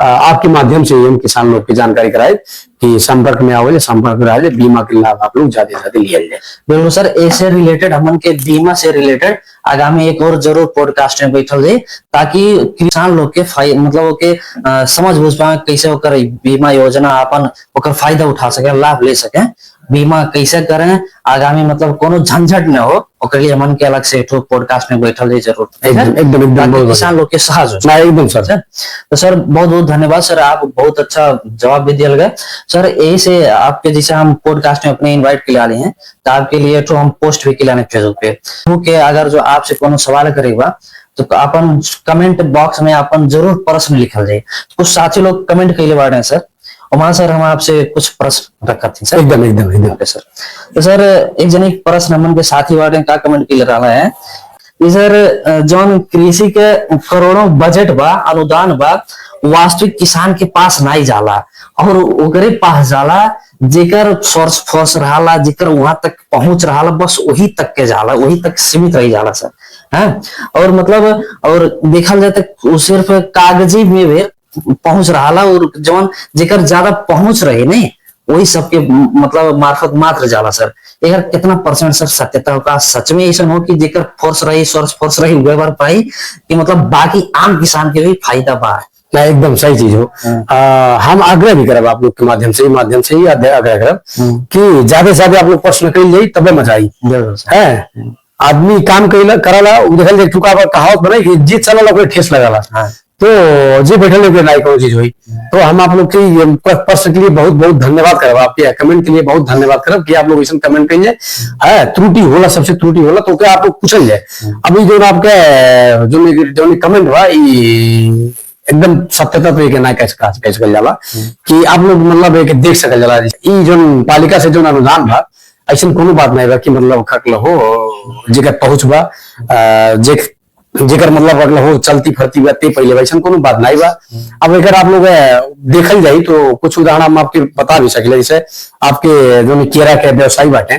आपके माध्यम से हम किसान लोग की जानकारी कराए कि संपर्क में आवल संपर्क रहे बीमा के लाभ आप लोग ज्यादा से ज्यादा लिया जाए। बिल्कुल सर ऐसे रिलेटेड हमन के बीमा से रिलेटेड आगामी एक और जरूर पॉडकास्ट में बैठल जाए ताकि किसान लोग के मतलब के समझ बुझ पाए कैसे ओकर बीमा योजना अपन ओकर फायदा उठा सके लाभ ले सके बीमा कैसे करें आगामी मतलब कोनो झंझट न हो ओकर लिए हमन के अलग से एक पॉडकास्ट में बैठल जाए जरूर एकदम किसान लोग के सहज हो एकदम सर। तो सर बहुत बहुत धन्यवाद सर आप बहुत अच्छा जवाब भी दिया गया सर यही से आपके जैसे हम पॉडकास्ट में अपने इनवाइट के लिए आए हैं तो आपके लिए तो हम पोस्ट भी के लिए फेसबुक पे अगर जो आपसे कोनो सवाल करेगा तो अपन कमेंट बॉक्स में अपन जरूर प्रश्न लिखल जाए कुछ साथी लोग कमेंट कैले बारे हैं सर और सर हम आपसे कुछ प्रश्न रखा थे सर एकदम एकदम एकदम सर। तो सर एक जन प्रश्न हमन के साथी बारे का कमेंट के रहा है सर जौन कृषि के करोड़ों बजट बा अनुदान बा वास्तविक किसान के पास नहीं जाला और ओकरे पास जाला जेकर सोर्स फोर्स रहा जेकर वहां तक पहुंच रहा बस वही तक के जाला वही तक सीमित रही जाला सर है और मतलब और देखल जाए तो सिर्फ कागजी में भी पहुंच रहा और जौन जेकर ज्यादा पहुंच रहे नहीं वही सबके मतलब मार्फत मात्र जाला सर एक कितना परसेंट सर सत्यता का सच में ऐसा हो कि जेकर फोर्स रही सोर्स फोर्स रही हुए बार पाई कि मतलब बाकी आम किसान के भी फायदा बा ना एकदम सही चीज हो हम आग्रह भी करब आप लोग के माध्यम से ही आग्रह करब कि ज्यादा से ज्यादा आप लोग प्रश्न कर जाए तबे मजा आई है आदमी काम कराला देखल चुका कहावत बनाई कि जीत चला ठेस लगाला तो जी बैठल के नहीं कोनो चीज हुई। तो हम आप लोग की प्रश्न के लिए बहुत बहुत धन्यवाद करब, आपके कमेंट के लिए बहुत धन्यवाद करब कि आप लोग ऐसा कमेंट करिए। है त्रुटि होला, सबसे त्रुटि होला तो क्या आप लोग पूछल जाए। अभी जो आपके जो कमेंट हुआ एकदम सत्यता तो ना कह सकल जाला कि आप लोग मतलब एक देख सकल जाला। ई जो पालिका से जो अनुदान बा ऐसा कोनो बात नहीं बा कि मतलब खकल हो जेकर पहुंच बा जेकर मतलब अगला हो चलती फरती बा ते पहले वैसा कोनो बात नहीं बा। अब अगर आप लोग देखल जाए तो कुछ उदाहरण हम आपके बता भी सकले। जैसे आपके जो केरा के व्यवसायी बाटे,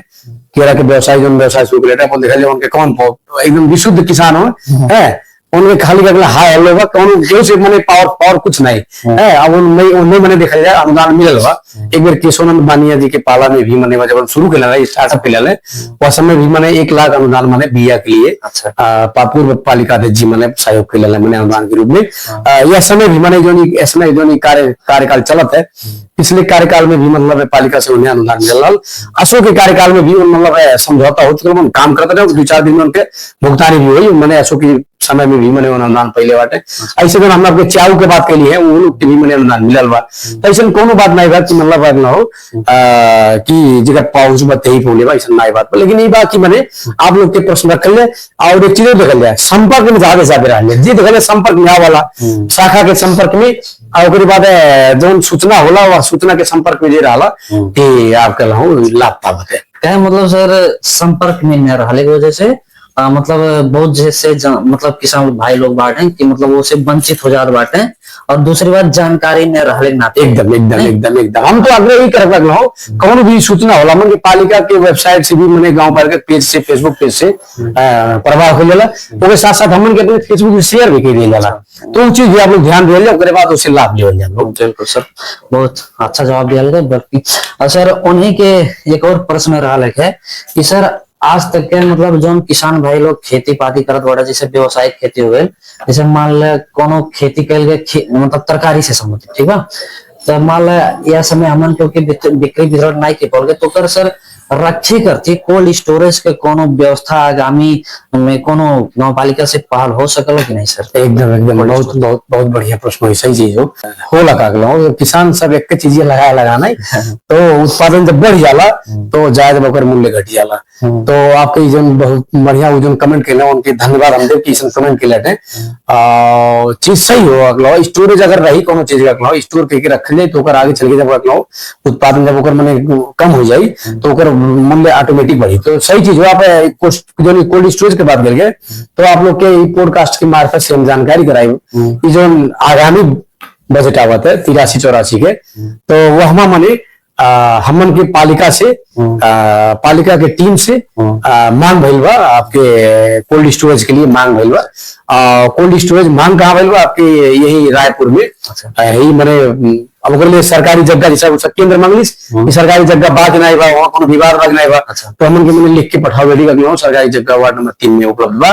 केरा के व्यवसायी जो व्यवसाय शुरू कर देखल जाए उनके कौन एकदम विशुद्ध किसान हो है, उनके खाली का हाई हेलो बा कौन जो से मने पावर कुछ नहीं है। अब उनमें मैंने देखा जाए अनुदान मिलल बा। एक बार केशवानंद बानिया जी के पाला में भी मने जब शुरू के स्टार्टअप के वह समय भी मैंने 1 लाख अनुदान मैंने बिया के लिए पूर्व पालिका अध्यक्ष जी मैंने सहयोग के मैंने अनुदान के रूप में यह समय भी मैंने जो कार्यकाल चलत है पिछले कार्यकाल में भी मतलब पालिका से उन्हें अनुदान मिल। अशोक के कार्यकाल में भी मतलब समझौता हो चुका काम करते रहे 2-4 दिन में उनके भुगतानी भी हुई। मैंने अशोक की समय में भी मैंने अनुदान पहले बाटे। ऐसे जो हम आपके चाऊ के बात कही है वो लोग भी मैंने अनुदान मिलल बा। तो ऐसा कोनो बात नहीं बात कि मतलब ना हो कि जगह पहुंच बते ही पहुंचे बा ऐसा नहीं बात। लेकिन ये बात की मैंने आप लोग के प्रश्न रखल जाए और एक चीज देखल जाए संपर्क में ज्यादा ज्यादा रहे जी देखल संपर्क में वाला शाखा के संपर्क में और बाद जो सूचना होला वह सूचना के संपर्क में जे रहा कि आपके लाभ पावत है। क्या मतलब सर संपर्क में न रहने की वजह से मतलब बहुत जैसे मतलब किसान भाई लोग बांटे कि मतलब वो से वंचित हो जाते बांटे और दूसरी बात जानकारी न रहने नाते एकदम हम तो आग्रह ही कर रहा हूँ कौन भी सूचना होला मन पालिका के वेबसाइट से भी मैंने गांव पालिका पेज से फेसबुक पेज से प्रभाव हो जाला तो साथ साथ हमन के अपने फेसबुक पे शेयर भी कर जाला तो वो चीज भी आप लोग ध्यान दे ले ओकरे बाद उससे लाभ ले जाए। बिल्कुल सर बहुत अच्छा जवाब दिया गया। बल्कि सर उन्हीं के एक और प्रश्न रहा है कि सर आज तक के मतलब जो किसान भाई लोग खेती पाती करत बड़ा जैसे व्यवसायिक खेती हो गए जैसे मान ल कोनो खेती कल गए मतलब तरकारी से संबंधित ठीक बा तो मान ल यह समय हमन क्योंकि बिक्री वितरण नहीं के पड़ गए तो कर सर रखी करती कोल्ड स्टोरेज के कोनो व्यवस्था आगामी में कोनो गांव पालिका से पहल हो सकल कि नहीं सर। एकदम बहुत बहुत बहुत बढ़िया प्रश्न है। सही चीज हो लगा किसान सब एक चीज लगा नहीं तो उत्पादन जब बढ़ जाला तो जायद बकर मूल्य घट जाला। तो आपके जो बहुत बढ़िया जो कमेंट के उनके धन्यवाद हम देव कमेंट के लिए चीज सही हो अगला स्टोरेज अगर रही कोनो चीज का स्टोर करके रख जाए तो आगे चल के जब उत्पादन जब मैंने कम हो जाये तो मूल्य ऑटोमेटिक बढ़ी। तो सही चीज हो आप जो कोल्ड स्टोरेज की बात करेंगे तो आप लोग के पॉडकास्ट के मार्फत से हम जानकारी कराई जो आगामी बजट आवत है 83-84 के तो वह हम मने हमन के पालिका से पालिका के टीम से मांग भइल बा आपके कोल्ड स्टोरेज के लिए मांग भइल बा। कोल्ड स्टोरेज मांग कहाँ भइल बा आपके यही रायपुर में यही मैंने अब ओकरे लिए सरकारी जगह जैसा केंद्र मांगलिस कि सरकारी जगह बात नहीं बा वहाँ कोनो विवाद बात नहीं बा तो हमन के मैंने लिख के पठाओ रेडी कर सरकारी जगह वार्ड नंबर 3 में उपलब्ध बा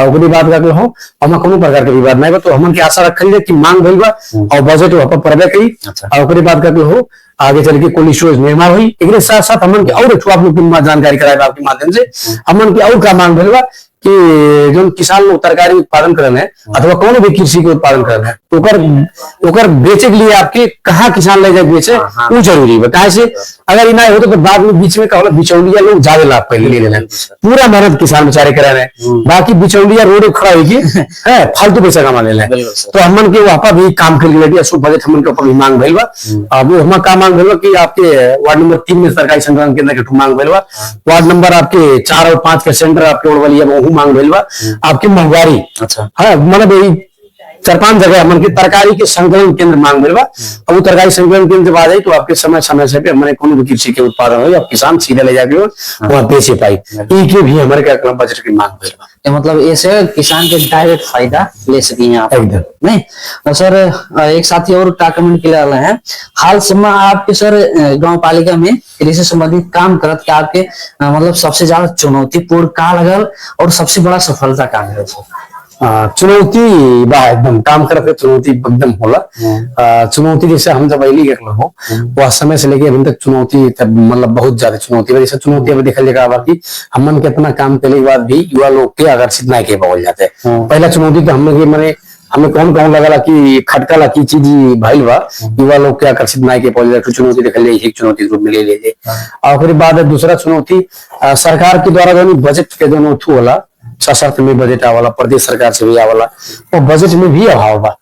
ओकरी बात कर हो हम कोनो प्रकार के विवाद नहीं बा तो हमन के आशा रखल कि मांग भइल बा और बजट वहाँ पर पड़बे करी और ओकरी बात कर हो आगे चल के कोल्ड स्टोरेज निर्माण हुई। एक साथ साथ हमन के और आप लोग की जानकारी कराए आपके माध्यम से हमन के और का मांग भइल बा कि जो किसान लोग तरकारी उत्पादन करन है अथवा कोनो भी कृषि के उत्पादन करन है ओकर बेचे के लिए आपके कहाँ किसान ले जाए बेचे वो जरूरी है। कहा से अगर इना हो तो बाद में बीच में कहला बिचौलिया लोग ज्यादा लाभ पहले ले लेना पूरा मेहनत किसान बेचारे करे रहे बाकी बिचौलिया रोड खड़ा होगी है फालतू पैसा कमा ले तो हमन के वहां पर भी काम कर लेडी अशोक बजट हमन के ऊपर भी मांग भइल बा। अब हम का मांग भइल कि आपके वार्ड नंबर 3 में सरकारी संगठन केंद्र के मांग भइल बा। वार्ड नंबर आपके 4 और 5 के सेंटर आपके ओडवलिया मांग भइल बा। आपकी महंगाई अच्छा है मतलब 4-5 जगह हमन के तरकारी के संकलन केंद्र मांग मिल बा। अब वो तरकारी संकलन केंद्र जब आ जाए तो आपके समय समय से हमारे कोनो भी कृषि के उत्पादन हो किसान सीधे ले जाके वहाँ बेचे पाई ये भी हमारे क्या बजट की मांग मिल बा। मतलब ऐसे किसान के डायरेक्ट फायदा ले सकेंगे आप एकदम नहीं। सर एक साथी और का कमेंट के लिए है हाल समय आपके सर गांव पालिका में कृषि संबंधित काम करत के आपके मतलब सबसे ज्यादा चुनौतीपूर्ण का लगल और सबसे बड़ा सफलता का मिला सर। चुनौती बा एकदम काम करते चुनौती एकदम होला। चुनौती जैसे हम जब अली हो वह समय से लेके अभी तक चुनौती मतलब बहुत ज्यादा चुनौती जैसे चुनौती अभी देखा जाएगा कि हमन के अपना काम करने के बाद भी युवा लोग के आकर्षित नहीं के बोल जाते। पहला चुनौती तो हम लोग मैंने हमें कौन कौन लगला कि खटकला की चीज भइल बा युवा लोग के आकर्षित नाई के पहले चुनौती देखल जाए एक चुनौती के रूप में ले लीजिए। और फिर बाद दूसरा चुनौती सरकार के द्वारा जो बजट के दोनों थ्रू होला सशर्त में बजट आवाला, प्रदेश सरकार से भी आवाला, वो बजट में भी अभाव बा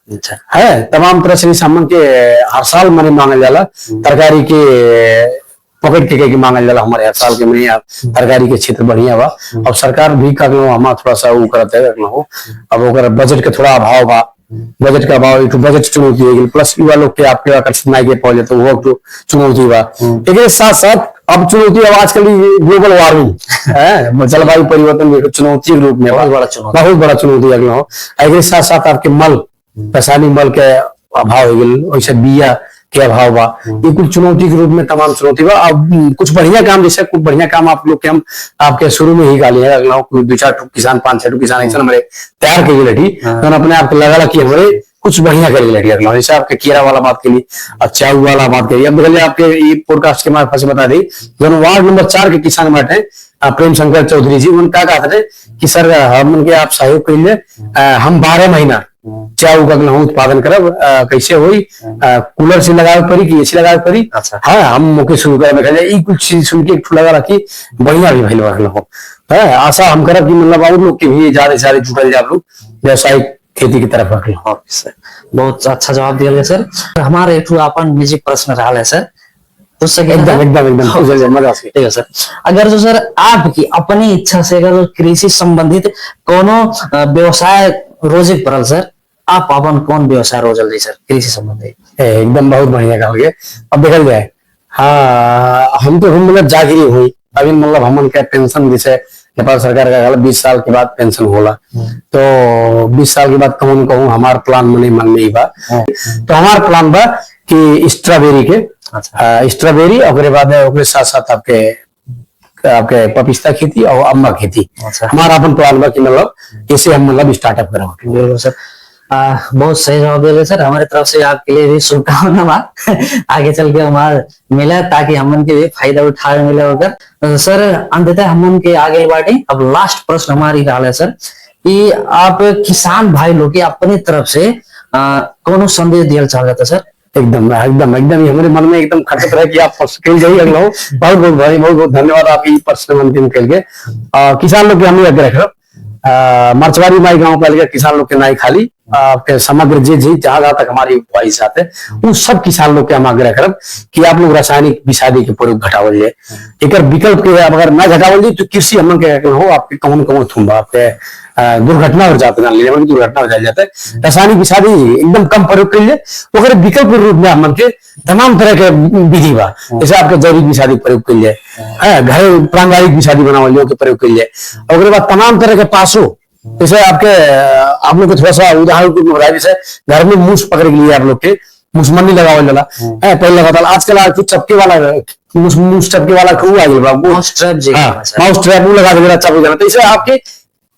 है। तमाम तरह से सामान के हर साल मने मांगल जाला, तरकारी के पकड़ के मांगल जाला हमारे हर साल के में तरकारी के क्षेत्र बढ़िया बा। अब सरकार भी करलो हमारा थोड़ा सा वो करते है हो, अब ओकर बजट के थोड़ा अभाव बा, बजट का अभाव एक बजट चुनौती है प्लस युवा लोग के आपके आकर्षित नाई के पहुंचे तो वो चुनौती बा। एक साथ साथ अब चुनौती अब आजकल ग्लोबल वार्मिंग है, जलवायु परिवर्तन भी चुनौती के रूप में बहुत बड़ा चुनौती अगला हो। एक साथ साथ आपके मल रासायनिक मल के अभाव हो गए, वैसे बिया के अभाव बा, ये कुछ चुनौती के रूप में तमाम चुनौती बा। अब कुछ बढ़िया काम जैसे कुछ बढ़िया काम आप लोग के हम आपके शुरू में ही गाली है अगला 2-4 किसान 5-6 किसान ऐसा हमारे तैयार कर लठी तो अपने आप लगा कि हमारे कुछ बढ़िया कर लठी अगला जैसे आपके कीड़ा वाला बात के लिए अच्छा वाला बात करिए। अब देखिए आपके ये पॉडकास्ट के मार्फत से बता दी जो वार्ड नंबर 4 के किसान बैठे प्रेम शंकर चौधरी जी उनका कहा था कि सर हम उनके आप सहयोग कर लिए, हम 12 महीना चाउ का उत्पादन करब कैसे हुई कूलर से लगावे पड़ी कि एसी लगावे पड़ी। अच्छा। हाँ हम मौके शुरू कर कुछ चीज सुन के लगा रखी बढ़िया भी भइल हो है। आशा हम करब कि मतलब और लोग के भी ज्यादा से ज्यादा जुटल जाए लोग व्यवसायिक खेती की तरफ रख लो। बहुत अच्छा जवाब दिया सर। हमारे एक अपन निजी प्रश्न रहा है सर, एकदम एकदम एकदम मजा से ठीक है सर। अगर जो सर आपकी अपनी इच्छा से अगर कृषि संबंधित कोनो व्यवसाय रोजे पड़ल सर, आप अपन कौन व्यवसाय रोजल जी सर कृषि संबंधित? एकदम बहुत बढ़िया कहा गया। अब देखा जाए हाँ हम तो मतलब जागीरी हुई अभी मतलब हम उनका पेंशन जैसे नेपाल सरकार का 20 साल के बाद पेंशन होला तो 20 साल के बाद कहूँ कहूँ हमारा प्लान मन में ही बा तो हमारा प्लान बा कि स्ट्रॉबेरी के स्ट्रॉबेरी और बाद साथ साथ आपके पपिस्ता खेती और अम्बा खेती। हमारा अपन प्लान बा कि मतलब इसे हम मतलब स्टार्टअप करें सर। बहुत सही जवाब दे रहे सर। हमारे तरफ से आपके लिए भी शुभकामना आगे चल के हमारा मिला ताकि हमन के भी फायदा उठाने मिले होकर सर। अंततः हमन के आगे बढ़े। अब लास्ट प्रश्न हमारी हाल है सर कि आप किसान भाई लोग के अपनी तरफ से कौन संदेश दिया चाह था सर? एकदम एकदम एकदम हमारे मन में एकदम खटक रहा है कि आप कल जाइए अगला बहुत बहुत भाई बहुत बहुत धन्यवाद आपकी प्रश्न अंतिम कल के किसान लोग के हम आगे रख मरचवारी माई गांव पालिका किसान लोग के नाई खाली आपके समग्र जी जहां जहां तक हमारी ख्वाहिश आते उन सब किसान लोग के हम आग्रह करब कि आप लोग रासायनिक विषादी के प्रयोग घटावल जाए। एक विकल्प के अगर न घटावल जाए तो कृषि हमन के हो आपके कौन कौन थुम्बा आपके दुर्घटना हो जाते हैं दुर्घटना हो जाता है। रासायनिक विषादी एकदम कम प्रयोग कर लिए विकल्प के रूप में हमन के तमाम तरह के विधि बा जैसे आपके जैविक विषादी प्रयोग कर लिए घर प्रांगारिक विषादी बनावल के प्रयोग कर लिए और बाद तमाम तरह के पासो जैसे आपके आप लोग को थोड़ा सा उदाहरण जैसे घर में मूस पकड़ के लिए आप लोग के मुसमनी लगावल जाला पहले लगाता आजकल चपके वाला मूस चपके वाला खूब आ गया माउस ट्रैप वो लगा देगा चपके जाना। तो इसे आपके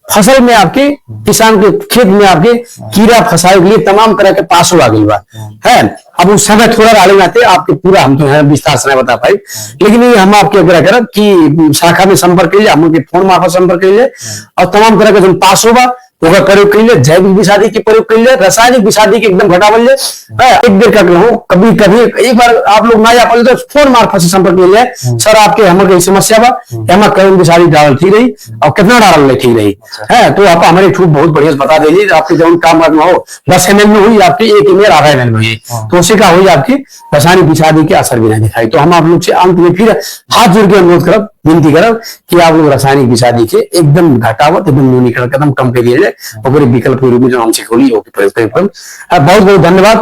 फसल में आपके किसान के खेत में आपके कीड़ा फंसाए के लिए तमाम तरह के पासो आ गई बा है। अब उस समय थोड़ा डाले जाते आपके पूरा हम तो है विस्तार से नहीं बता पाए लेकिन ये हम आपके अगर करब कि शाखा में संपर्क करिए हम उनके फोन मार्फत संपर्क करिए और तमाम तरह के जो पासो बा ओकर प्रयोग कर जैविक विषादी के प्रयोग कर रासायनिक विषादी के एकदम घटावल एक बेर कर लो कभी कभी एक बार आप लोग ना जा पाए तो फोन मार्फत से संपर्क कर लिया सर आपके हमारे समस्या बा हमारा कौन विषादी डाल ठीक रही और कितना डाल ठीक रही है तो आप हमारे छूट बहुत बढ़िया बता दीजिए आपके जब काम में हो 10 ml में हुई आपकी 1 ml आधा ml में हुई तो उसी का हुई आपकी रासायनिक विषादी के असर भी नहीं दिखाई। तो हम आप लोग से अंत में फिर हाथ जोड़ के अनुरोध करब विनती करब कि आप लोग रासायनिक विषादी के एकदम घटावत एकदम न्यूनीकरण कदम कम कर दिए और विकल्प के रूप में जो हमसे खोली प्रयोग करें। बहुत बहुत धन्यवाद।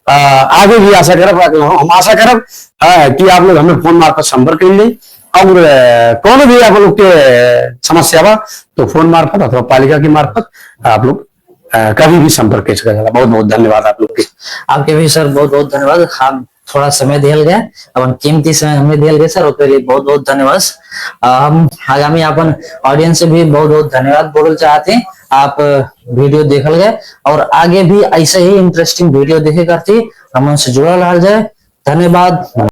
आगे भी आशा करब हम आशा करब कि आप लोग हमें फोन मार्फत संपर्क कर ली और कौन भी आप लोग के समस्या बा तो फोन मार्फत अथवा पालिका के मार्फत आप लोग कभी भी संपर्क कर सकते। बहुत बहुत धन्यवाद आप लोग के। आपके भी सर बहुत बहुत धन्यवाद। हम थोड़ा समय दिया गया अपन कीमती समय हमें दिया गया सर उसके लिए बहुत बहुत धन्यवाद। हम आगामी अपन ऑडियंस से भी बहुत बहुत धन्यवाद बोलना चाहते हैं। आप वीडियो देखल गए और आगे भी ऐसे ही इंटरेस्टिंग वीडियो देखे करती हम उनसे जुड़ा रह जाए। धन्यवाद।